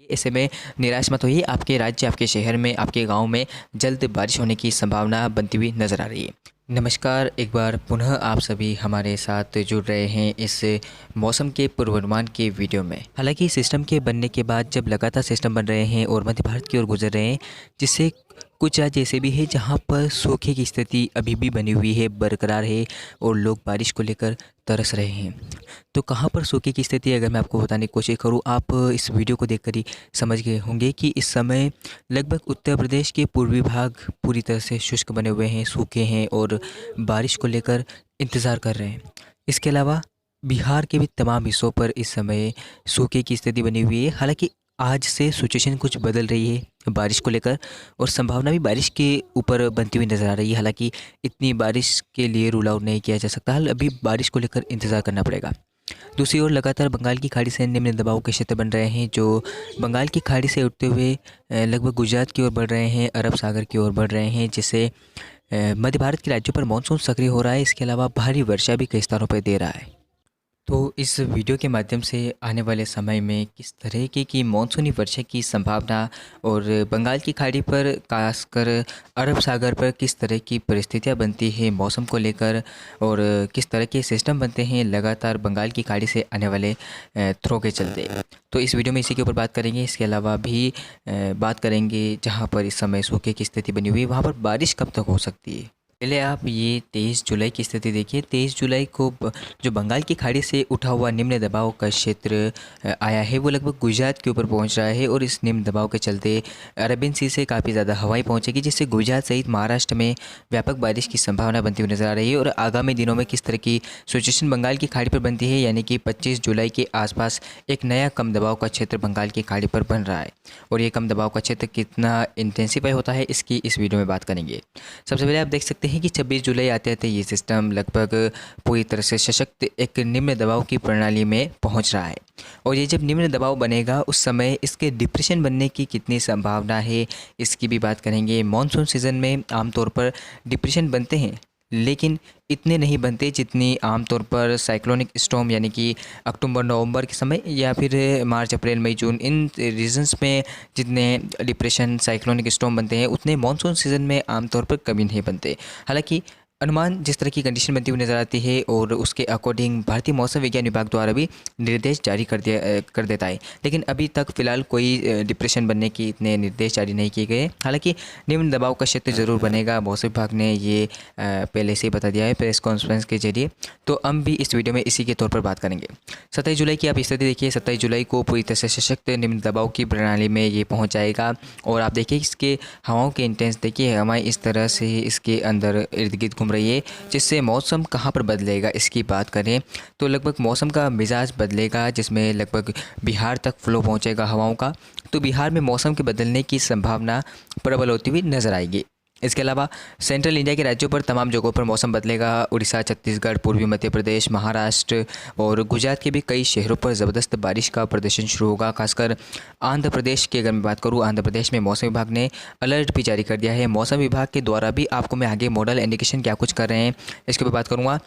ऐसे में निराश मत होइए, आपके राज्य, आपके शहर में, आपके गांव में जल्द बारिश होने की संभावना बनती हुई नज़र आ रही है। नमस्कार, एक बार पुनः आप सभी हमारे साथ जुड़ रहे हैं इस मौसम के पूर्वानुमान के वीडियो में। हालांकि सिस्टम के बनने के बाद जब लगातार सिस्टम बन रहे हैं और मध्य भारत की ओर गुजर रहे हैं, जिससे कुछ राज्य ऐसे भी है जहां पर सूखे की स्थिति अभी भी बनी हुई है, बरकरार है और लोग बारिश को लेकर तरस रहे हैं। तो कहां पर सूखे की स्थिति अगर मैं आपको बताने की कोशिश करूं, आप इस वीडियो को देखकर ही समझ गए होंगे कि इस समय लगभग उत्तर प्रदेश के पूर्वी भाग पूरी तरह से शुष्क बने हुए हैं, सूखे हैं और बारिश को लेकर इंतज़ार कर रहे हैं। इसके अलावा बिहार के भी तमाम हिस्सों पर इस समय सूखे की स्थिति बनी हुई है। हालांकि आज से सिचुएशन कुछ बदल रही है बारिश को लेकर और संभावना भी बारिश के ऊपर बनती हुई नज़र आ रही है। हालांकि इतनी बारिश के लिए रूल आउट नहीं किया जा सकता, अभी बारिश को लेकर इंतज़ार करना पड़ेगा। दूसरी ओर लगातार बंगाल की खाड़ी से निम्न दबाव के क्षेत्र बन रहे हैं, जो बंगाल की खाड़ी से उठते हुए लगभग गुजरात की ओर बढ़ रहे हैं, अरब सागर की ओर बढ़ रहे हैं, जिससे मध्य भारत के राज्यों पर मानसून सक्रिय हो रहा है। इसके अलावा भारी वर्षा भी कई स्थानों पर दे रहा है। तो इस वीडियो के माध्यम से आने वाले समय में किस तरीके की मानसूनी वर्षा की संभावना और बंगाल की खाड़ी पर खासकर अरब सागर पर किस तरह की परिस्थितियां बनती है मौसम को लेकर और किस तरह के सिस्टम बनते हैं लगातार बंगाल की खाड़ी से आने वाले थ्रो के चलते, तो इस वीडियो में इसी के ऊपर बात करेंगे। इसके अलावा भी बात करेंगे जहाँ पर इस समय सूखे की स्थिति बनी हुई है वहाँ पर बारिश कब तक हो सकती है। पहले आप ये 23 जुलाई की स्थिति देखिए। 23 जुलाई को जो बंगाल की खाड़ी से उठा हुआ निम्न दबाव का क्षेत्र आया है, वो लगभग गुजरात के ऊपर पहुंच रहा है और इस निम्न दबाव के चलते अरबियन सी से काफ़ी ज़्यादा हवाएं पहुंचेगी, जिससे गुजरात सहित महाराष्ट्र में व्यापक बारिश की संभावना बनती हुई नजर आ रही है। और आगामी दिनों में किस तरह की सिचुएशन बंगाल की खाड़ी पर बनती है, यानी कि 25 जुलाई के आसपास एक नया कम दबाव का क्षेत्र बंगाल की खाड़ी पर बन रहा है और ये कम दबाव का क्षेत्र कितना इंटेंसिफाई होता है इसकी इस वीडियो में बात करेंगे। सबसे पहले आप देख सकते हैं कि 26 जुलाई आते आते ये सिस्टम लगभग पूरी तरह से सशक्त एक निम्न दबाव की प्रणाली में पहुंच रहा है और ये जब निम्न दबाव बनेगा उस समय इसके डिप्रेशन बनने की कितनी संभावना है इसकी भी बात करेंगे। मॉनसून सीज़न में आमतौर पर डिप्रेशन बनते हैं, लेकिन इतने नहीं बनते जितनी आमतौर पर साइक्लोनिक स्टॉर्म यानी कि अक्टूबर नवंबर के समय या फिर मार्च अप्रैल मई जून इन रीजन्स में जितने डिप्रेशन साइक्लोनिक स्टॉर्म बनते हैं उतने मानसून सीज़न में आमतौर पर कभी नहीं बनते। हालांकि अनुमान जिस तरह की कंडीशन बनती हुई नज़र आती है और उसके अकॉर्डिंग भारतीय मौसम विज्ञान विभाग द्वारा भी निर्देश जारी कर देता है, लेकिन अभी तक फ़िलहाल कोई डिप्रेशन बनने की इतने निर्देश जारी नहीं किए गए। हालांकि निम्न दबाव का क्षेत्र ज़रूर बनेगा, मौसम विभाग ने ये पहले से ही बता दिया है प्रेस कॉन्फ्रेंस के जरिए। तो हम भी इस वीडियो में इसी के तौर पर बात करेंगे। 27 जुलाई की आप स्थिति देखिए। 27 जुलाई को पूरी तरह से सशक्त निम्न दबाव की प्रणाली में ये पहुँच जाएगा और आप देखिए इसके हवाओं के इंटेंस देखिए, हवाएं इस तरह से इसके अंदर इर्द गिर्द घूम रही है, जिससे मौसम कहाँ पर बदलेगा इसकी बात करें तो लगभग मौसम का मिजाज बदलेगा, जिसमें लगभग बिहार तक फ्लो पहुँचेगा हवाओं का। तो बिहार में मौसम के बदलने की संभावना प्रबल होती हुई नजर आएगी। इसके अलावा सेंट्रल इंडिया के राज्यों पर तमाम जगहों पर मौसम बदलेगा। उड़ीसा, छत्तीसगढ़, पूर्वी मध्य प्रदेश, महाराष्ट्र और गुजरात के भी कई शहरों पर ज़बरदस्त बारिश का प्रदर्शन शुरू होगा। खासकर आंध्र प्रदेश की अगर मैं बात करूं, आंध्र प्रदेश में मौसम विभाग ने अलर्ट भी जारी कर दिया है। मौसम विभाग के द्वारा भी आपको मैं आगे मॉडल इंडिकेशन क्या कुछ कर रहे हैं इसके ऊपर बात करूँगा।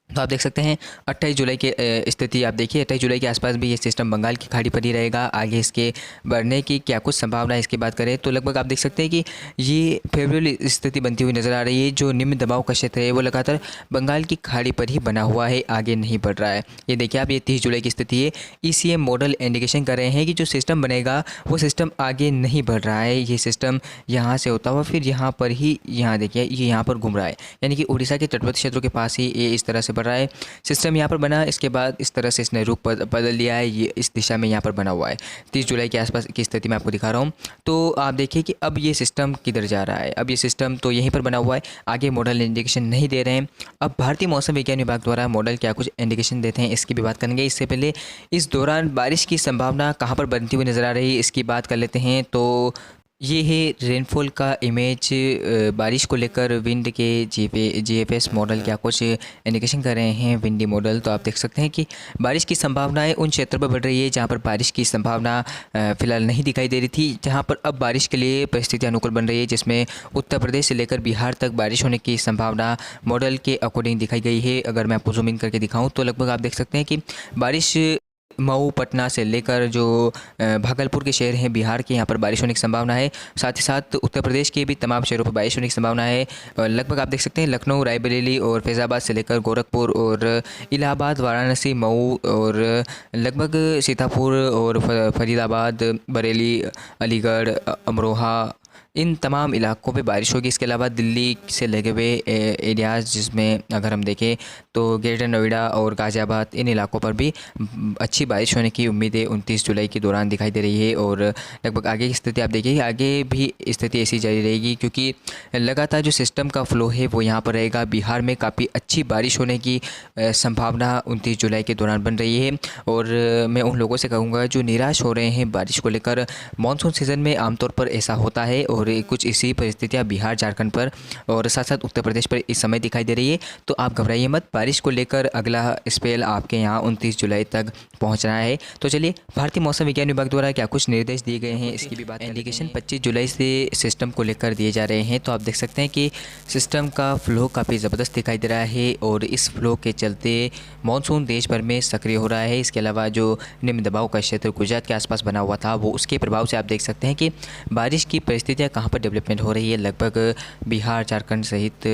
तो आप देख सकते हैं 28 जुलाई की स्थिति आप देखिए। 28 जुलाई के आसपास भी ये सिस्टम बंगाल की खाड़ी पर ही रहेगा। आगे इसके बढ़ने की क्या कुछ संभावना है इसकी बात करें तो लगभग आप देख सकते हैं कि ये फेवरेबल स्थिति बनती हुई नज़र आ रही है। जो निम्न दबाव का क्षेत्र है वो लगातार बंगाल की खाड़ी पर ही बना हुआ है, आगे नहीं बढ़ रहा है। ये देखिए आप, ये 30 जुलाई की स्थिति है। ECM मॉडल इंडिकेशन कर रहे हैं कि जो सिस्टम बनेगा वो सिस्टम आगे नहीं बढ़ रहा है। ये सिस्टम यहाँ से होता हुआ फिर यहाँ पर ही, यहाँ देखिए ये यहाँ पर घूम रहा है, यानी कि उड़ीसा के तटवर्ती क्षेत्रों के पास ही ये इस तरह से बढ़ रहा है। सिस्टम यहाँ पर बना, इसके बाद इस तरह से इसने रुख बदल लिया है, ये इस दिशा में यहाँ पर बना हुआ है। 30 जुलाई के आसपास की स्थिति मैं आपको दिखा रहा हूँ। तो आप देखिए कि अब ये सिस्टम किधर जा रहा है। अब ये सिस्टम तो यहीं पर बना हुआ है, आगे मॉडल इंडिकेशन नहीं दे रहे हैं। अब भारतीय मौसम विज्ञान विभाग द्वारा मॉडल क्या कुछ इंडिकेशन देते हैं इसकी भी बात करेंगे। इससे पहले इस दौरान बारिश की संभावना कहाँ पर बनती हुई नज़र आ रही है इसकी बात कर लेते हैं। तो ये है रेनफॉल का इमेज, बारिश को लेकर विंड के GFS मॉडल क्या कुछ इंडिकेशन कर रहे हैं, विंडी मॉडल। तो आप देख सकते हैं कि बारिश की संभावनाएं उन क्षेत्रों पर बढ़ रही है जहां पर बारिश की संभावना फिलहाल नहीं दिखाई दे रही थी, जहां पर अब बारिश के लिए परिस्थितियां अनुकूल बन रही है, जिसमें उत्तर प्रदेश से लेकर बिहार तक बारिश होने की संभावना मॉडल के अकॉर्डिंग दिखाई गई है। अगर मैं आपको जूम इन करके दिखाऊँ तो लगभग आप देख सकते हैं कि बारिश मऊ, पटना से लेकर जो भागलपुर के शहर हैं बिहार के, यहाँ पर बारिश होने की संभावना है। साथ ही साथ उत्तर प्रदेश के भी तमाम शहरों पर बारिश होने की संभावना है। लगभग आप देख सकते हैं लखनऊ, रायबरेली और फैज़ाबाद से लेकर गोरखपुर और इलाहाबाद, वाराणसी, मऊ और लगभग सीतापुर और फरीदाबाद, बरेली, अलीगढ़, अमरोहा, इन तमाम इलाकों पे बारिश होगी। इसके अलावा दिल्ली से लगे हुए एरियाज़ जिसमें अगर हम देखें तो ग्रेटर नोएडा और गाज़ियाबाद, इन इलाकों पर भी अच्छी बारिश होने की उम्मीदें 29 जुलाई के दौरान दिखाई दे रही है। और लगभग आगे की स्थिति आप देखिए, आगे भी स्थिति ऐसी जारी रहेगी क्योंकि लगातार जो सिस्टम का फ़्लो है वो यहाँ पर रहेगा। बिहार में काफ़ी अच्छी बारिश होने की संभावना 29 जुलाई के दौरान बन रही है। और मैं उन लोगों से कहूँगा जो निराश हो रहे हैं बारिश को लेकर, मानसून सीज़न में आमतौर पर ऐसा होता है और कुछ इसी परिस्थितियाँ बिहार, झारखंड पर और साथ साथ उत्तर प्रदेश पर इस समय दिखाई दे रही है। तो आप घबराइए मत, बारिश को लेकर अगला स्पेल आपके यहाँ 29 जुलाई तक पहुँच रहा है। तो चलिए, भारतीय मौसम विज्ञान विभाग द्वारा क्या कुछ निर्देश दिए गए हैं इसकी भी बात। इंडिकेशन 25 जुलाई से सिस्टम को लेकर दिए जा रहे हैं। तो आप देख सकते हैं कि सिस्टम का फ़्लो काफ़ी ज़बरदस्त दिखाई दे रहा है और इस फ़्लो के चलते मानसून देश भर में सक्रिय हो रहा है। इसके अलावा जो निम्न दबाव का क्षेत्र गुजरात के आसपास बना हुआ था, वो उसके प्रभाव से आप देख सकते हैं कि बारिश की परिस्थितियाँ कहाँ पर डेवलपमेंट हो रही है। लगभग बिहार, झारखंड सहित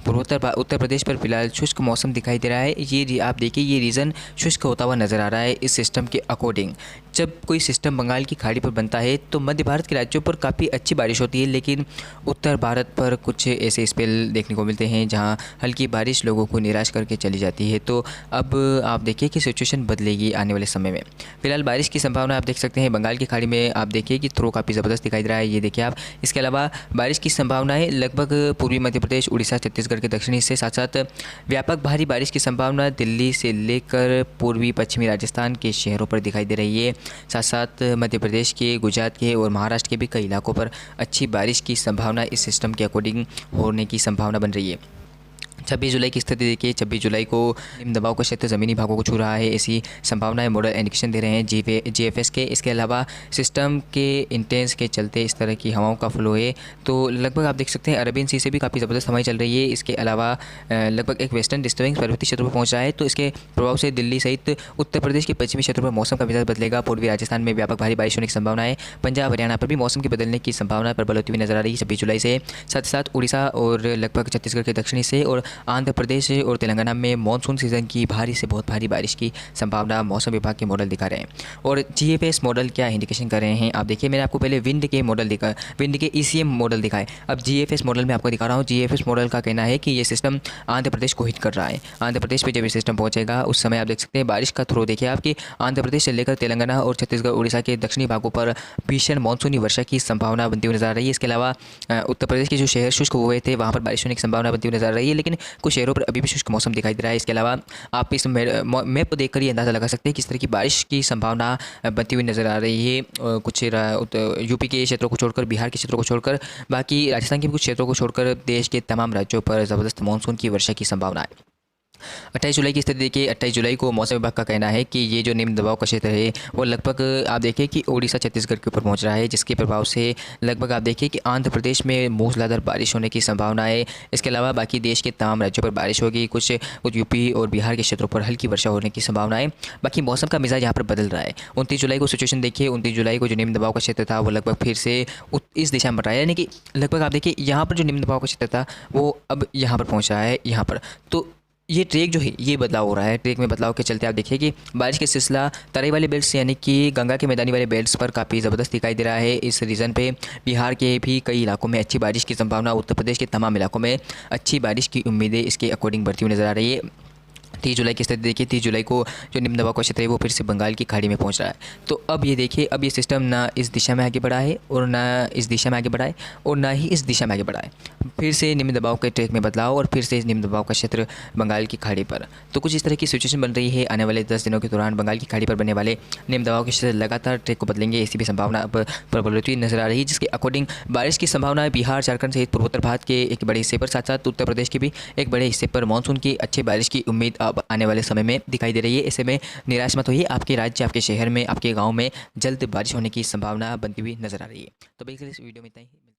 पूर्वोत्तर उत्तर प्रदेश पर फिलहाल शुष्क मौसम दिखाई दे रहा है। ये आप देखिए, ये रीजन शुष्क होता हुआ नज़र आ रहा है इस सिस्टम के अकॉर्डिंग। जब कोई सिस्टम बंगाल की खाड़ी पर बनता है तो मध्य भारत के राज्यों पर काफ़ी अच्छी बारिश होती है, लेकिन उत्तर भारत पर कुछ ऐसे स्पेल देखने को मिलते हैं जहां हल्की बारिश लोगों को निराश करके चली जाती है। तो अब आप देखिए कि सिचुएशन बदलेगी आने वाले समय में। फिलहाल बारिश की संभावना आप देख सकते हैं बंगाल की खाड़ी में, आप देखिए कि थ्रो काफ़ी ज़बरदस्त दिखाई दे रहा है, ये देखिए आप। इसके अलावा बारिश की संभावनाएं लगभग पूर्वी मध्य प्रदेश, उड़ीसा, छत्तीसगढ़ के दक्षिणी हिस्से, साथ साथ व्यापक भारी बारिश की संभावना दिल्ली से लेकर पूर्वी पश्चिमी राजस्थान के शहरों पर दिखाई दे रही है। साथ साथ मध्य प्रदेश के, गुजरात के और महाराष्ट्र के भी कई इलाकों पर अच्छी बारिश की संभावना इस सिस्टम के अकॉर्डिंग होने की संभावना बन रही है। 26 जुलाई की स्थिति देखिए, 26 जुलाई को निम्न दबाव का क्षेत्र ज़मीनी भागों को छू रहा है, ऐसी संभावनाएं मॉडल इंडिकेशन दे रहे हैं जीएफएस के। इसके अलावा सिस्टम के इंटेंस के चलते इस तरह की हवाओं का फ्लो है। तो लगभग आप देख सकते हैं अरबियन सी से भी काफ़ी ज़बरदस्त हवाएं चल रही है। इसके अलावा लगभग एक वेस्टर्न डिस्टर्बेंस पर्वतीय क्षेत्र पर पहुँच रहा है, तो इसके प्रभाव से दिल्ली सहित उत्तर प्रदेश के पश्चिमी क्षेत्रों पर मौसम का मिजाज बदलेगा। पूर्वी राजस्थान में व्यापक भारी बारिश होने की संभावना है। पंजाब, हरियाणा पर भी मौसम के बदलने की संभावना प्रबल होती हुई नजर आ रही है 26 जुलाई से। साथ ही साथ उड़ीसा और लगभग छत्तीसगढ़ के दक्षिणी से और आंध्र प्रदेश और तेलंगाना में मानसून सीज़न की भारी से बहुत भारी बारिश की संभावना मौसम विभाग के मॉडल दिखा रहे हैं। और जीएफएस मॉडल क्या इंडिकेशन कर रहे हैं आप देखिए, मैंने आपको पहले विंड के मॉडल दिखा, विंड के ईसीएम मॉडल दिखाए, अब जीएफएस मॉडल में आपको दिखा रहा हूँ। जीएफएस मॉडल का कहना है कि ये सिस्टम आंध्र प्रदेश को हिट कर रहा है। आंध्र प्रदेश पर जब ये सिस्टम पहुँचेगा उस समय आप देख सकते हैं बारिश का थ्रो देखिए आपकी आंध्र प्रदेश से लेकर तेलंगाना और छत्तीसगढ़, उड़ीसा के दक्षिणी भागों पर भीषण मानसूनी वर्षा की संभावना बनती हुई नजर आ रही है। इसके अलावा उत्तर प्रदेश के जो शहर शुष्क हुए थे वहाँ पर बारिश होने की संभावना बनती हुई नजर आ रही है, लेकिन कुछ शहरों पर अभी भी शुष्क मौसम दिखाई दे रहा है। इसके अलावा आप इस मैप को देखकर ये अंदाज़ा लगा सकते हैं किस तरह की बारिश की संभावना बनती हुई नज़र आ रही है। कुछ यूपी के क्षेत्रों को छोड़कर, बिहार के क्षेत्रों को छोड़कर, बाकी राजस्थान के कुछ क्षेत्रों को छोड़कर देश के तमाम राज्यों पर ज़बरदस्त मानसून की वर्षा की संभावना है। 28 जुलाई की स्थिति देखिए, 28 जुलाई को मौसम विभाग का कहना है कि ये जो निम्न दबाव का क्षेत्र है वो लगभग आप देखिए कि उड़ीसा, छत्तीसगढ़ के ऊपर पहुंच रहा है, जिसके प्रभाव से लगभग आप देखिए कि आंध्र प्रदेश में मूसलाधार बारिश होने की संभावना है। इसके अलावा बाकी देश के तमाम राज्यों पर बारिश होगी, कुछ यूपी और बिहार के क्षेत्रों पर हल्की वर्षा होने की संभावना है। बाकी मौसम का मिजाज यहाँ पर बदल रहा है। 29 जुलाई को सिचुएशन देखिए, 29 जुलाई को जो निम्न दबाव का क्षेत्र था वो लगभग फिर से इस दिशा में बढ़ रहा है, यानी कि लगभग आप देखिए यहाँ पर जो निम्न दबाव का क्षेत्र था वो अब यहाँ पर पहुँच रहा है, यहाँ पर। तो ये ट्रैक जो है ये बदलाव हो रहा है। ट्रैक में बदलाव के चलते आप देखिए कि बारिश का सिलसिला तराई वाले बेल्ट यानी कि गंगा के मैदानी वाले बेल्ट्स पर काफ़ी ज़बरदस्त दिखाई दे रहा है। इस रीजन पे बिहार के भी कई इलाकों में अच्छी बारिश की संभावना, उत्तर प्रदेश के तमाम इलाकों में अच्छी बारिश की उम्मीदें इसके अकॉर्डिंग बढ़ती हुई नज़र आ रही है। 30 जुलाई की स्थिति देखिए, 30 जुलाई को जो निम्न दबाव का क्षेत्र है वो फिर से बंगाल की खाड़ी में पहुंच रहा है। तो अब ये देखिए, अब ये सिस्टम ना इस दिशा में आगे बढ़ा है और ना इस दिशा में आगे बढ़ा है और ना ही इस दिशा में आगे बढ़ा है। फिर से निम्न दबाव के ट्रैक में बदलाव और फिर से इस निम्न दबाव का क्षेत्र बंगाल की खाड़ी पर। तो कुछ इस तरह की सिचुएशन बन रही है। आने वाले 10 दिनों के दौरान बंगाल की खाड़ी पर बनने वाले निम्न दबाव के क्षेत्र लगातार ट्रैक को बदलेंगे, ऐसी भी संभावना अब प्रबल होती नजर आ रही है, जिसके अकॉर्डिंग बारिश की संभावना है बिहार, झारखंड सहित पूर्वोत्तर भारत के एक बड़े हिस्से पर, साथ साथ उत्तर प्रदेश के भी एक बड़े हिस्से पर मानसून की अच्छी बारिश की उम्मीद अब आने वाले समय में दिखाई दे रही है। ऐसे में निराश मत होइए, आपके राज्य, आपके शहर में, आपके गांव में जल्द बारिश होने की संभावना बनती हुई नजर आ रही है। तो बिल्कुल इस वीडियो में इतना ही।